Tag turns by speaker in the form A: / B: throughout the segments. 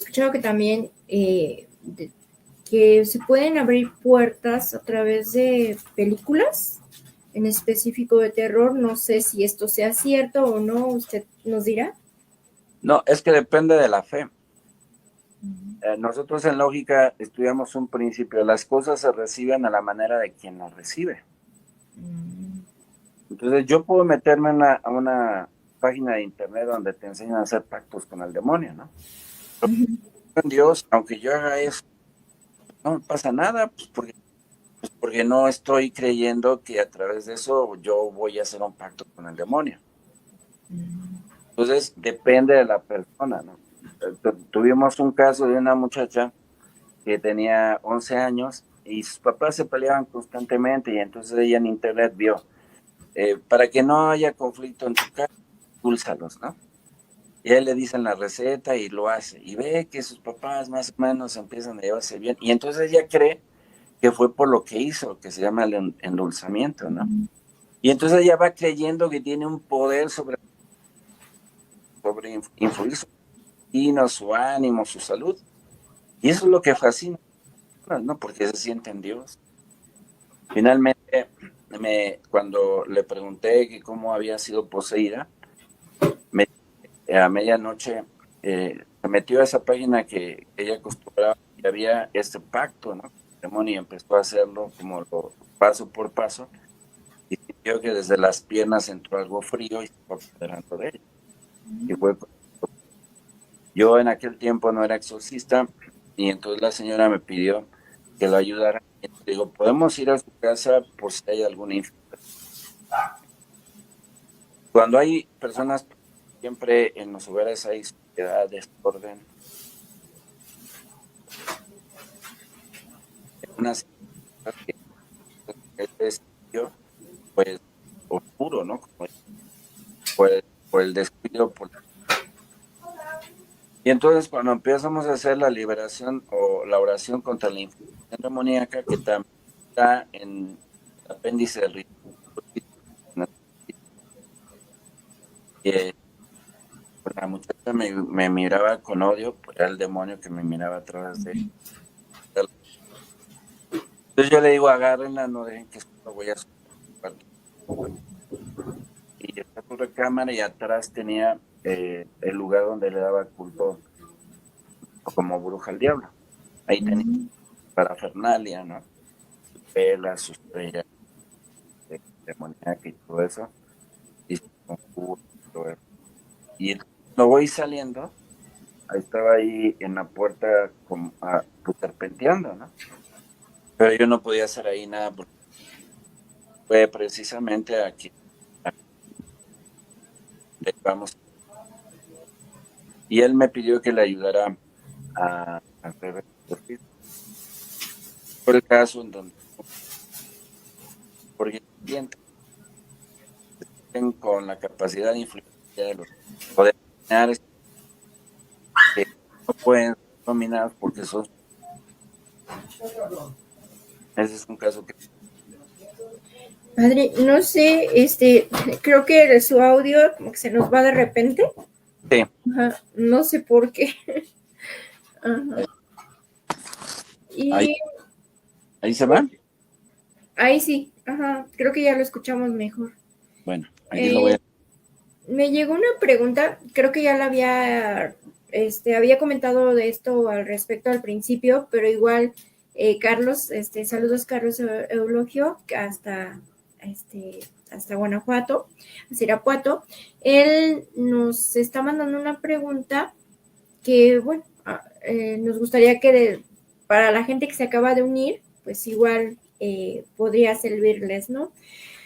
A: escuchado que también que se pueden abrir puertas a través de películas, en específico de terror. No sé si esto sea cierto o no, usted nos dirá.
B: No, es que depende de la fe. Nosotros en lógica estudiamos un principio, las cosas se reciben a la manera de quien las recibe. Entonces yo puedo meterme a una página de internet donde te enseñan a hacer pactos con el demonio, ¿no? Con Dios, aunque yo haga eso, no me pasa nada, porque no estoy creyendo que a través de eso yo voy a hacer un pacto con el demonio. Entonces depende de la persona, ¿no? Tuvimos un caso de una muchacha que tenía 11 años y sus papás se peleaban constantemente y entonces ella en internet vio, para que no haya conflicto en tu casa, expúlsalos, ¿no? Y a él le dicen la receta y lo hace. Y ve que sus papás más o menos empiezan a llevarse bien. Y entonces ella cree que fue por lo que hizo, que se llama el endulzamiento, ¿no? Y entonces ella va creyendo que tiene un poder sobre influir su destino, su ánimo, su salud. Y eso es lo que fascina, ¿no? Porque se siente en Dios. Finalmente, cuando le pregunté que cómo había sido poseída, me, a medianoche se metió a esa página que ella acostumbraba y había este pacto, ¿no? El demonio empezó a hacerlo como paso por paso y sintió que desde las piernas entró algo frío y se fue apoderando de ella. Y fue, yo en aquel tiempo no era exorcista y entonces la señora me pidió que lo ayudara. Y digo, podemos ir a su casa por si hay alguna infección. Cuando hay personas, siempre en los hogares hay suciedad, desorden, una situación que es yo, pues oscuro, ¿no? Como por el descuido. Y entonces cuando empezamos a hacer la liberación o la oración contra la infección demoníaca, que también está en el apéndice del rito, la muchacha me miraba con odio, pues era el demonio que me miraba a través de él. Entonces yo le digo, agárrenla, no dejen que lo voy a subir. Y está su recámara y atrás tenía el lugar donde le daba culto como bruja al diablo. Ahí tenía parafernalia, ¿no? Sus velas, sus estrellas demoníacas y todo eso. Y sus conjuros y todo eso. Y lo voy saliendo, ahí estaba ahí en la puerta como, pues, serpenteando, ¿no? Pero yo no podía hacer ahí nada porque fue precisamente aquí. Vamos. Y él me pidió que le ayudara a hacer por el caso en donde porque sienten con la capacidad de influencia de los poder dominar que no pueden ser dominados porque son ese es un caso que
A: Padre, no sé, creo que su audio como que se nos va de repente.
B: sí.
A: Ajá, no sé por qué. Ajá.
B: ahí,
A: Y
B: ahí se va.
A: ahí sí, ajá, creo que ya lo escuchamos mejor.
B: Bueno, aquí lo voy
A: Eh,
B: a
A: Me llegó una pregunta, creo que ya la había comentado de esto al respecto al principio, pero igual, Carlos, saludos Carlos Eulogio, hasta Guanajuato, hasta Irapuato. Él nos está mandando una pregunta que, bueno, nos gustaría para la gente que se acaba de unir, pues igual podría servirles, ¿no?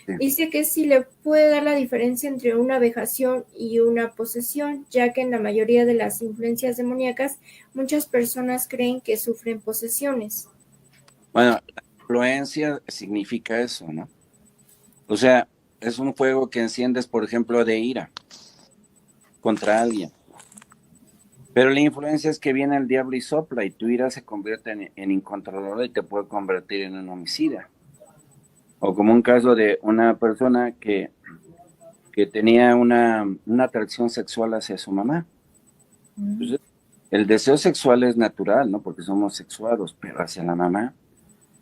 B: sí.
A: Dice que sí le puede dar la diferencia entre una vejación y una posesión, ya que en la mayoría de las influencias demoníacas muchas personas creen que sufren posesiones.
B: Bueno, la influencia significa eso, ¿no? O sea, es un fuego que enciendes, por ejemplo, de ira contra alguien. Pero la influencia es que viene el diablo y sopla y tu ira se convierte en incontrolable y te puede convertir en un homicida. O como un caso de una persona que tenía una atracción sexual hacia su mamá. Entonces, el deseo sexual es natural, ¿no? Porque somos sexuados, pero hacia la mamá.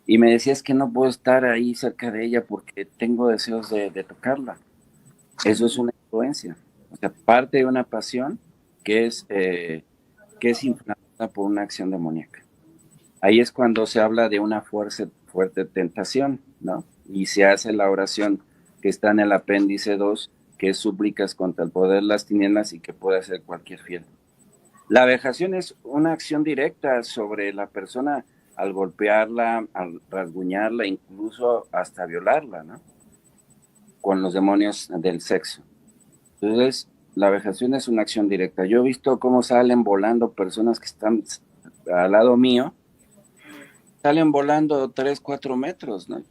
B: Y me decía, es que no puedo estar ahí cerca de ella porque tengo deseos de tocarla. Eso es una influencia. O sea, parte de una pasión que es inflamada por una acción demoníaca. Ahí es cuando se habla de una fuerte tentación, ¿no? Y se hace la oración que está en el apéndice 2, que es súplicas contra el poder de las tinieblas y que puede hacer cualquier fiel. La vejación es una acción directa sobre la persona al golpearla, al rasguñarla, incluso hasta violarla, ¿no? Con los demonios del sexo. Entonces, la vejación es una acción directa. Yo he visto cómo salen volando personas que están al lado mío, salen volando 3, 4 metros, ¿no?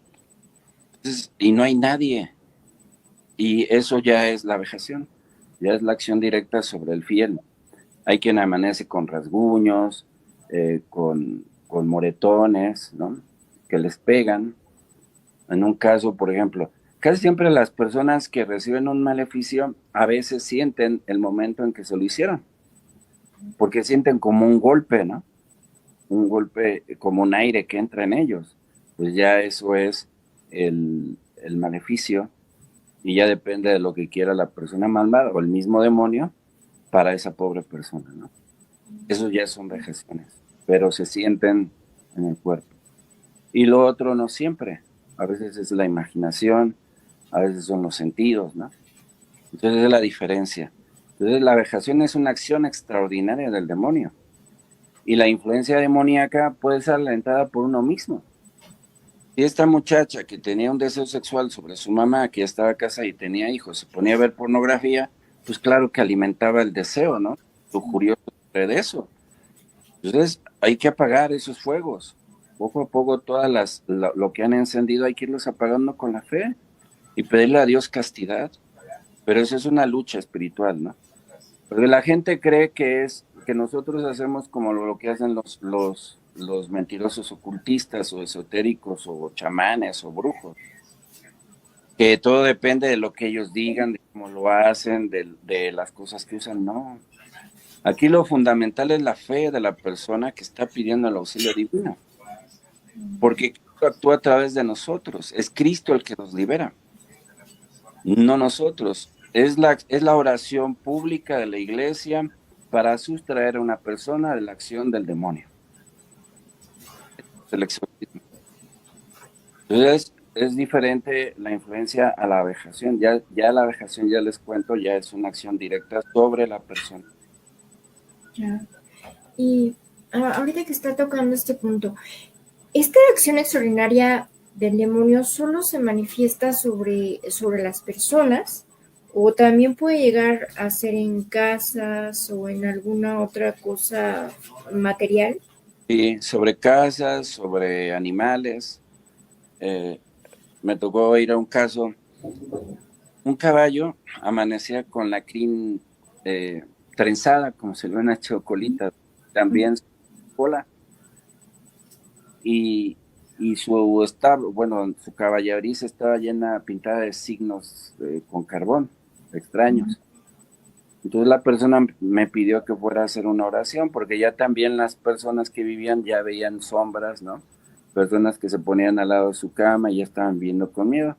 B: Entonces, y no hay nadie. Y eso ya es la vejación, ya es la acción directa sobre el fiel. Hay quien amanece con rasguños, con moretones, ¿no? Que les pegan. En un caso, por ejemplo, casi siempre las personas que reciben un maleficio a veces sienten el momento en que se lo hicieron, porque sienten como un golpe, ¿no? Un golpe, como un aire que entra en ellos. Pues ya eso es el maleficio y ya depende de lo que quiera la persona malvada o el mismo demonio para esa pobre persona, ¿no? Eso ya son vejaciones, pero se sienten en el cuerpo. Y lo otro no siempre. A veces es la imaginación, a veces son los sentidos, ¿no? Entonces es la diferencia. Entonces la vejación es una acción extraordinaria del demonio. Y la influencia demoníaca puede ser alentada por uno mismo. Si esta muchacha que tenía un deseo sexual sobre su mamá, que ya estaba casada y tenía hijos, se ponía a ver pornografía, pues claro que alimentaba el deseo, ¿no? Lujurioso de eso. Entonces hay que apagar esos fuegos. Poco a poco lo que han encendido hay que irlos apagando con la fe y pedirle a Dios castidad. Pero eso es una lucha espiritual, ¿no? Porque la gente cree que es que nosotros hacemos como lo que hacen los mentirosos ocultistas o esotéricos o chamanes o brujos, que todo depende de lo que ellos digan, de cómo lo hacen, de las cosas que usan. No, aquí lo fundamental es la fe de la persona que está pidiendo el auxilio divino, porque Cristo actúa a través de nosotros, es Cristo el que nos libera, no nosotros. Es la oración pública de la iglesia para sustraer a una persona de la acción del demonio, del exorcismo. Entonces, es diferente la influencia a la vejación. Ya la vejación, ya les cuento, ya es una acción directa sobre la persona.
A: Ya. Y ahorita que está tocando este punto, ¿esta acción extraordinaria del demonio solo se manifiesta sobre las personas o también puede llegar a ser en casas o en alguna otra cosa material?
B: Y sobre casas, sobre animales. Me tocó ir a un caso, un caballo amanecía con la crin trenzada, como se ve en la chocolita, también su cola, y, y su establo, bueno, su caballeriza estaba llena, pintada de signos con carbón, extraños. Entonces la persona me pidió que fuera a hacer una oración, porque ya también las personas que vivían ya veían sombras, ¿no? Personas que se ponían al lado de su cama y ya estaban viendo con miedo.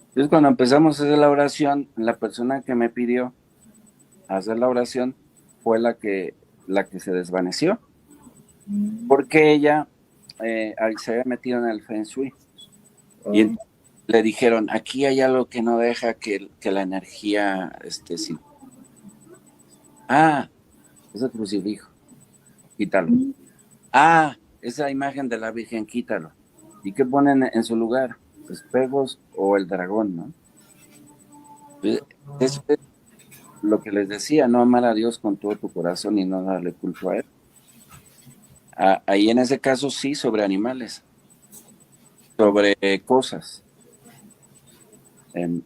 B: Entonces cuando empezamos a hacer la oración, la persona que me pidió hacer la oración fue la que se desvaneció, porque ella se había metido en el Feng Shui. Y
A: Oh,
B: le dijeron, aquí hay algo que no deja que la energía esté. Ah, ese crucifijo, quítalo. Ah, esa imagen de la Virgen, quítalo. ¿Y qué ponen en su lugar? Espejos o el dragón, ¿no? Eso es lo que les decía, no amar a Dios con todo tu corazón y no darle culto a Él. Ahí en ese caso sí, sobre animales, sobre cosas. Em,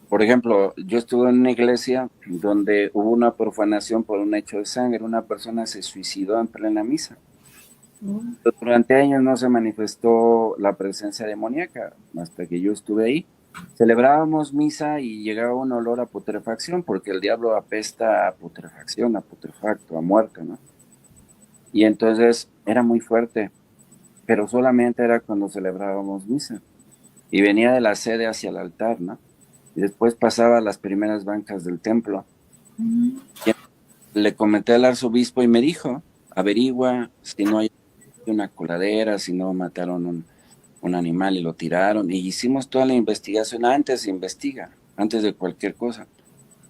B: por ejemplo, yo estuve en una iglesia donde hubo una profanación por un hecho de sangre, una persona se suicidó en plena misa.
A: oh,
B: Durante años no se manifestó la presencia demoníaca, hasta que yo estuve ahí. celebrábamos misa y llegaba un olor a putrefacción, porque el diablo apesta a putrefacción, a putrefacto, a muerte, ¿no? Y entonces era muy fuerte, pero solamente era cuando celebrábamos misa. Y venía de la sede hacia el altar, ¿no? Y después pasaba a las primeras bancas del templo. Y le comenté al arzobispo y me dijo, averigua si no hay una coladera, si no mataron un animal y lo tiraron. Y hicimos toda la investigación. Antes investiga, antes de cualquier cosa.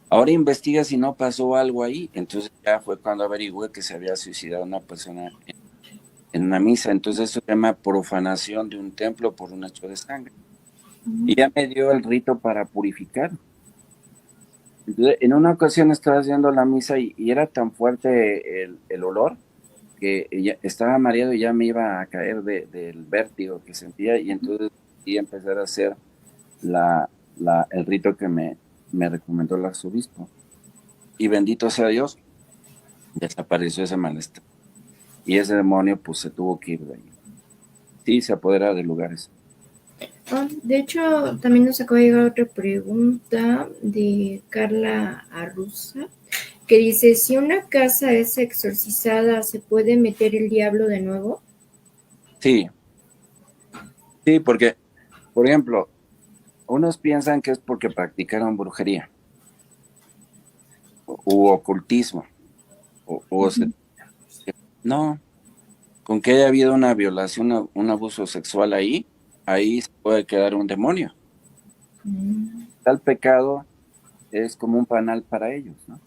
B: Ahora investiga si no pasó algo ahí. Entonces ya fue cuando averigüé que se había suicidado una persona en una misa. Entonces eso se llama profanación de un templo por un hecho de sangre. Y ya me dio el rito para purificar. Entonces, en una ocasión estaba haciendo la misa y era tan fuerte el olor que estaba mareado y ya me iba a caer del vértigo que sentía, y entonces y empezar a hacer el rito que me recomendó el arzobispo. Y bendito sea Dios, desapareció ese malestar. Y ese demonio pues se tuvo que ir de ahí. Sí, se apodera de lugares.
A: De hecho, también nos acaba de llegar otra pregunta de Carla Arruza, que dice, si una casa es exorcizada, ¿se puede meter el diablo de nuevo?
B: Sí, sí, porque, por ejemplo, unos piensan que es porque practicaron brujería u ocultismo. No, con que haya habido una violación, un abuso sexual ahí se puede quedar un demonio. Tal pecado es como un panal para ellos, ¿no?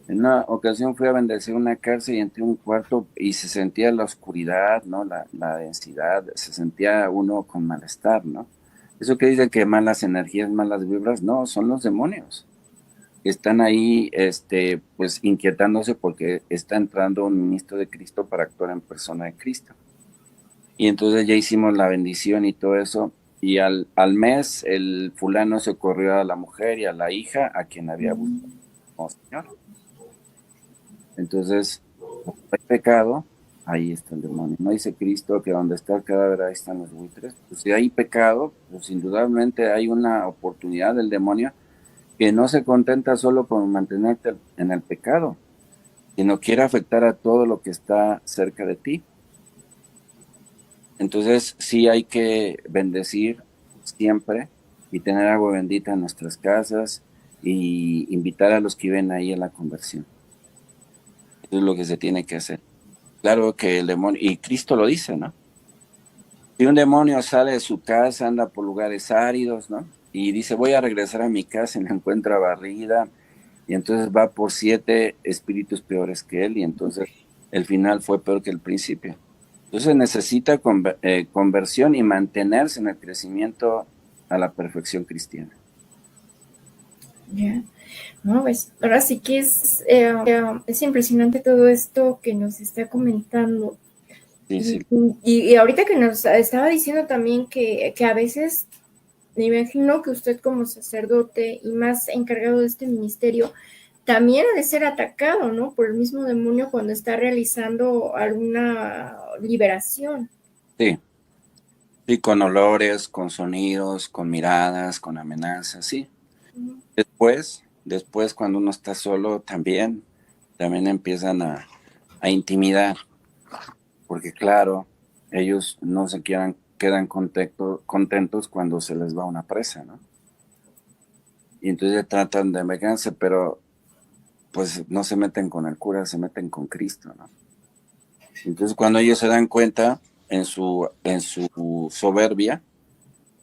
B: En una ocasión fui a bendecir una cárcel y entré a un cuarto y se sentía la oscuridad, ¿no? La densidad, se sentía uno con malestar, ¿no? Eso que dice que malas energías, malas vibras, no, son los demonios que están ahí, pues inquietándose porque está entrando un ministro de Cristo para actuar en persona de Cristo. Y entonces ya hicimos la bendición y todo eso. Y al mes el fulano se corrió a la mujer y a la hija a quien había buscado como Señor. Entonces, cuando hay pecado, ahí está el demonio. No dice Cristo que donde está el cadáver, ahí están los buitres. Pues si hay pecado, pues indudablemente hay una oportunidad del demonio que no se contenta solo con mantenerte en el pecado, sino quiere afectar a todo lo que está cerca de ti. Entonces, sí hay que bendecir siempre y tener agua bendita en nuestras casas y invitar a los que viven ahí a la conversión. Eso es lo que se tiene que hacer. Claro que el demonio, y Cristo lo dice, ¿no? Si un demonio sale de su casa, anda por lugares áridos, ¿no? Y dice, voy a regresar a mi casa y la encuentra barrida, y entonces va por 7 espíritus peores que él, y entonces el final fue peor que el principio. Entonces necesita conversión y mantenerse en el crecimiento a la perfección cristiana.
A: Ya. No, pues ahora sí que es impresionante todo esto que nos está comentando.
B: Sí, sí.
A: Y ahorita que nos estaba diciendo también que a veces me imagino que usted como sacerdote y más encargado de este ministerio también ha de ser atacado, ¿no? Por el mismo demonio cuando está realizando alguna liberación.
B: Sí, sí, con olores, con sonidos, con miradas, con amenazas, sí. Después cuando uno está solo también empiezan a intimidar, porque claro, ellos no se quedan contentos cuando se les va una presa, ¿no? Y entonces tratan de vengarse, pero pues no se meten con el cura, se meten con Cristo, ¿no? Entonces cuando ellos se dan cuenta en su soberbia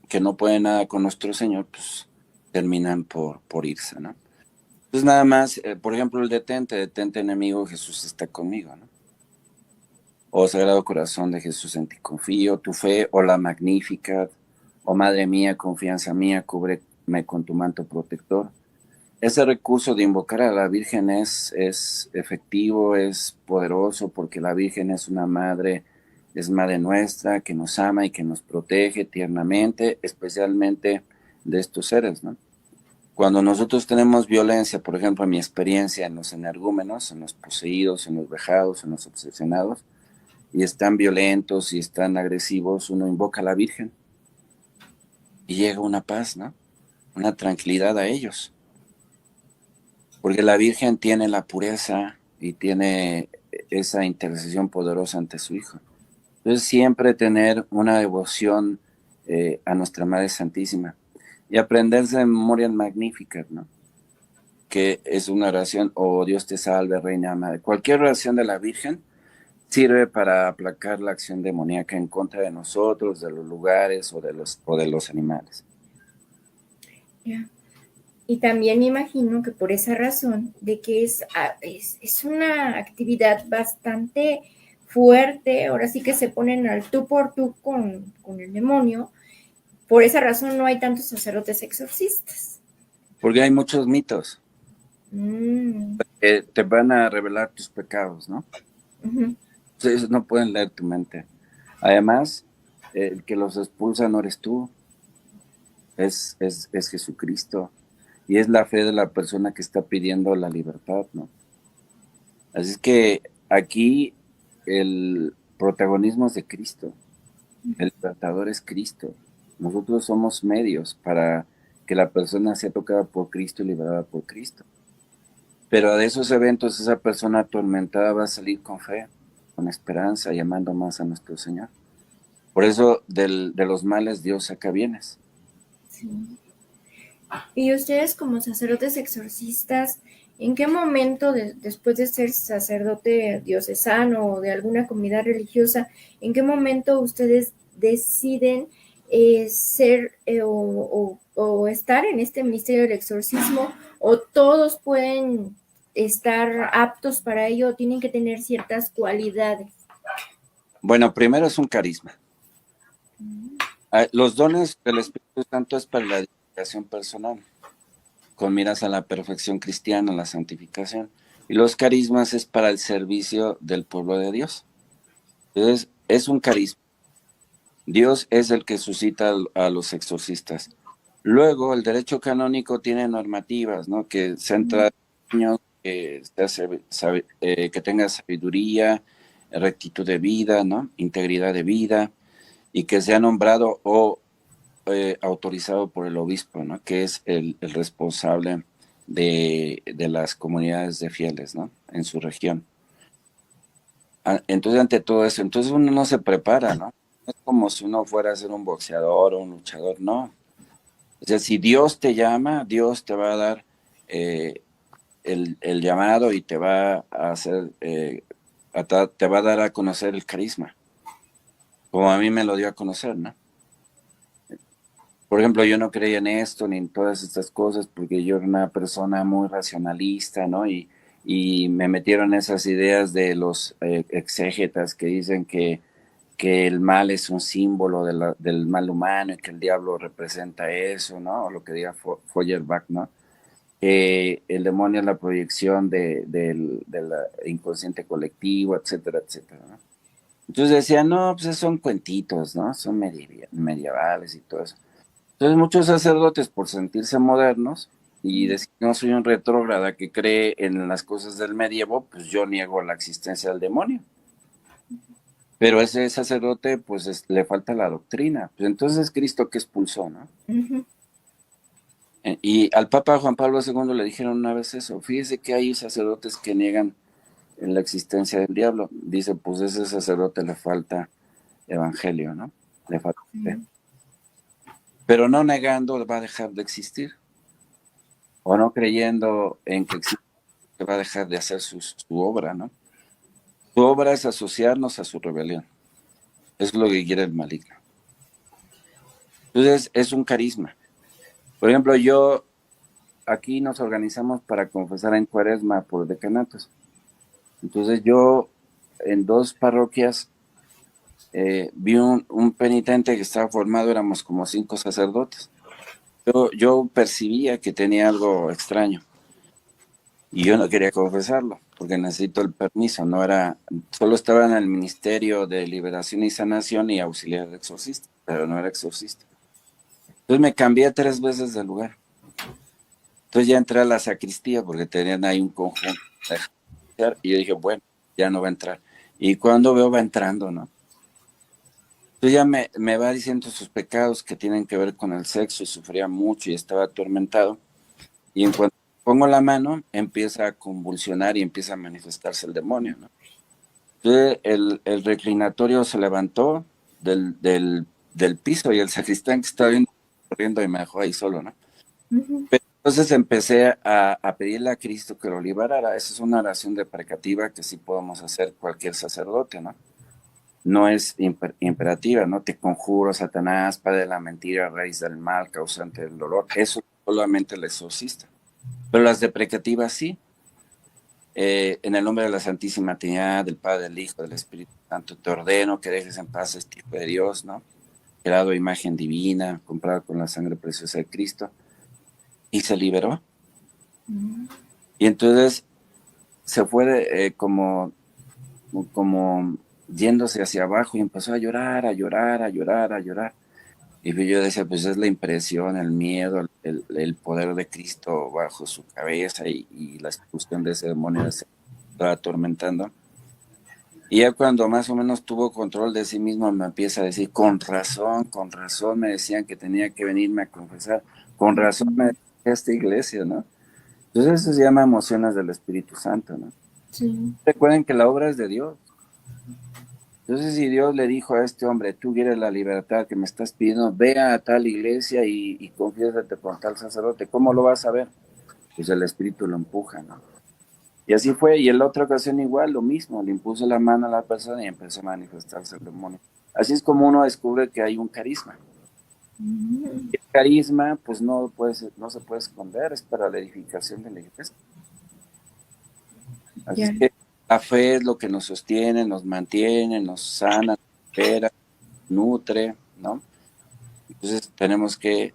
B: que no pueden nada con nuestro Señor, pues terminan por irse, ¿no? Entonces nada más, por ejemplo, el detente enemigo, Jesús está conmigo, ¿no? Oh Sagrado Corazón de Jesús, en ti confío, tu fe, oh la Magnificat, oh Madre mía, confianza mía, cúbreme con tu manto protector. Ese recurso de invocar a la Virgen es efectivo, es poderoso, porque la Virgen es una madre, es madre nuestra, que nos ama y que nos protege tiernamente, especialmente de estos seres, ¿no? Cuando nosotros tenemos violencia, por ejemplo, en mi experiencia en los energúmenos, en los poseídos, en los vejados, en los obsesionados, y están violentos y están agresivos, uno invoca a la Virgen. y llega una paz, ¿no? Una tranquilidad a ellos. Porque la Virgen tiene la pureza y tiene esa intercesión poderosa ante su Hijo. Entonces siempre tener una devoción a nuestra Madre Santísima y aprenderse de memorias magníficas, ¿no? Que es una oración, oh Dios te salve, Reina Madre. Cualquier oración de la Virgen sirve para aplacar la acción demoníaca en contra de nosotros, de los lugares o de los animales.
A: Ya. Y también me imagino que por esa razón de que es una actividad bastante fuerte, ahora sí que se ponen al tú por tú con el demonio, por esa razón no hay tantos sacerdotes exorcistas.
B: Porque hay muchos mitos
A: Mm.
B: que te van a revelar tus pecados, ¿no?
A: Uh-huh.
B: Entonces no pueden leer tu mente. Además, el que los expulsa no eres tú, es Jesucristo. Y es la fe de la persona que está pidiendo la libertad, ¿no? Así es que aquí el protagonismo es de Cristo. El libertador es Cristo. Nosotros somos medios para que la persona sea tocada por Cristo y liberada por Cristo. Pero de esos eventos, esa persona atormentada va a salir con fe, con esperanza, llamando más a nuestro Señor. Por eso de los males Dios saca bienes.
A: Sí. Y ustedes como sacerdotes exorcistas, ¿en qué momento, después de ser sacerdote diocesano o de alguna comunidad religiosa, en qué momento ustedes deciden ser o estar en este ministerio del exorcismo, o todos pueden estar aptos para ello, o tienen que tener ciertas cualidades?
B: Bueno, primero es un carisma. Los dones del Espíritu Santo es para la edificación personal, con miras a la perfección cristiana, la santificación. Y los carismas es para el servicio del pueblo de Dios. Entonces, es un carisma. Dios es el que suscita a los exorcistas. Luego, el derecho canónico tiene normativas, ¿no? Que centra niños, que tenga sabiduría, rectitud de vida, ¿no? Integridad de vida, y que sea nombrado o autorizado por el obispo, ¿no? Que es el responsable de las comunidades de fieles, ¿no? En su región. Entonces, ante todo eso, entonces uno no se prepara, ¿no? No es como si uno fuera a ser un boxeador o un luchador, no. O sea, si Dios te llama, Dios te va a dar el llamado y te va a hacer, te va a dar a conocer el carisma, como a mí me lo dio a conocer, ¿no? Por ejemplo, yo no creía en esto ni en todas estas cosas porque yo era una persona muy racionalista, ¿no? Y me metieron esas ideas de los exégetas que dicen que el mal es un símbolo del mal humano y que el diablo representa eso, ¿no? O lo que diga Feuerbach, ¿no? Que el demonio es la proyección del inconsciente colectivo, etcétera, etcétera, ¿no? Entonces decían, no, pues esos son cuentitos, ¿no? Son medievales y todo eso. Entonces muchos sacerdotes, por sentirse modernos y decir no soy un retrógrada que cree en las cosas del medievo, pues yo niego la existencia del demonio. Pero ese sacerdote, pues le falta la doctrina. Pues entonces Cristo que expulsó, ¿no?
A: Uh-huh.
B: Y al Papa Juan Pablo II le dijeron una vez eso. Fíjese que hay sacerdotes que niegan la existencia del diablo. Dice, pues a ese sacerdote le falta evangelio, ¿no? Le falta fe. Pero no negando va a dejar de existir. O no creyendo en que existe, que va a dejar de hacer su obra, ¿no? Su obra es asociarnos a su rebelión. Es lo que quiere el maligno. Entonces, es un carisma. Por ejemplo, aquí nos organizamos para confesar en Cuaresma por decanatos. Entonces, yo en 2 parroquias vi un penitente que estaba formado, éramos como 5 sacerdotes. Yo percibía que tenía algo extraño. Y yo no quería confesarlo, porque necesito el permiso, solo estaba en el Ministerio de Liberación y Sanación y auxiliar de exorcista, pero no era exorcista. Entonces me cambié 3 veces de lugar. Entonces ya entré a la sacristía, porque tenían ahí un conjunto, y yo dije, bueno, ya no va a entrar. Y cuando veo va entrando, ¿no? Entonces ya me va diciendo sus pecados que tienen que ver con el sexo y sufría mucho y estaba atormentado. Y en cuanto pongo la mano, empieza a convulsionar y empieza a manifestarse el demonio, ¿no? Entonces el reclinatorio se levantó del piso y el sacristán que estaba viendo corriendo y me dejó ahí solo, ¿no?
A: Ujú.
B: Pero entonces empecé a pedirle a Cristo que lo liberara. Esa es una oración deprecativa que sí podemos hacer cualquier sacerdote, ¿no? No es imperativa, ¿no? Te conjuro, Satanás, padre de la mentira, raíz del mal, causante del dolor. Eso solamente el exorcista. Pero las deprecativas sí. En el nombre de la Santísima Trinidad, del Padre, del Hijo, del Espíritu Santo, te ordeno que dejes en paz a este Hijo de Dios, ¿no? Creado a imagen divina, comprado con la sangre preciosa de Cristo. Y se liberó. Y entonces se fue como yéndose hacia abajo y empezó a llorar, a llorar, a llorar, a llorar. Y yo decía, pues es la impresión, el miedo, el poder de Cristo bajo su cabeza y la expulsión de ese demonio que se estaba atormentando. Y ya cuando más o menos tuvo control de sí mismo, me empieza a decir, con razón me decían que tenía que venirme a confesar, con razón me decía esta iglesia, ¿no? Entonces eso se llama emociones del Espíritu Santo, ¿no?
A: Sí.
B: Recuerden que la obra es de Dios. Entonces, si Dios le dijo a este hombre, tú quieres la libertad que me estás pidiendo, ve a tal iglesia y confiésate con tal sacerdote, ¿cómo lo vas a ver? Pues el Espíritu lo empuja, ¿no? Y así fue, y en la otra ocasión igual, lo mismo, le impuso la mano a la persona y empezó a manifestarse el demonio. Así es como uno descubre que hay un carisma. Y el carisma, pues no se puede esconder, es para la edificación de la iglesia. Así
A: Ya.
B: es que la fe es lo que nos sostiene, nos mantiene, nos sana, nos espera, nutre, ¿no? Entonces tenemos que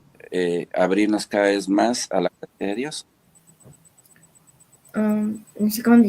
B: abrirnos cada vez más a la gracia de Dios.
A: No sé cómo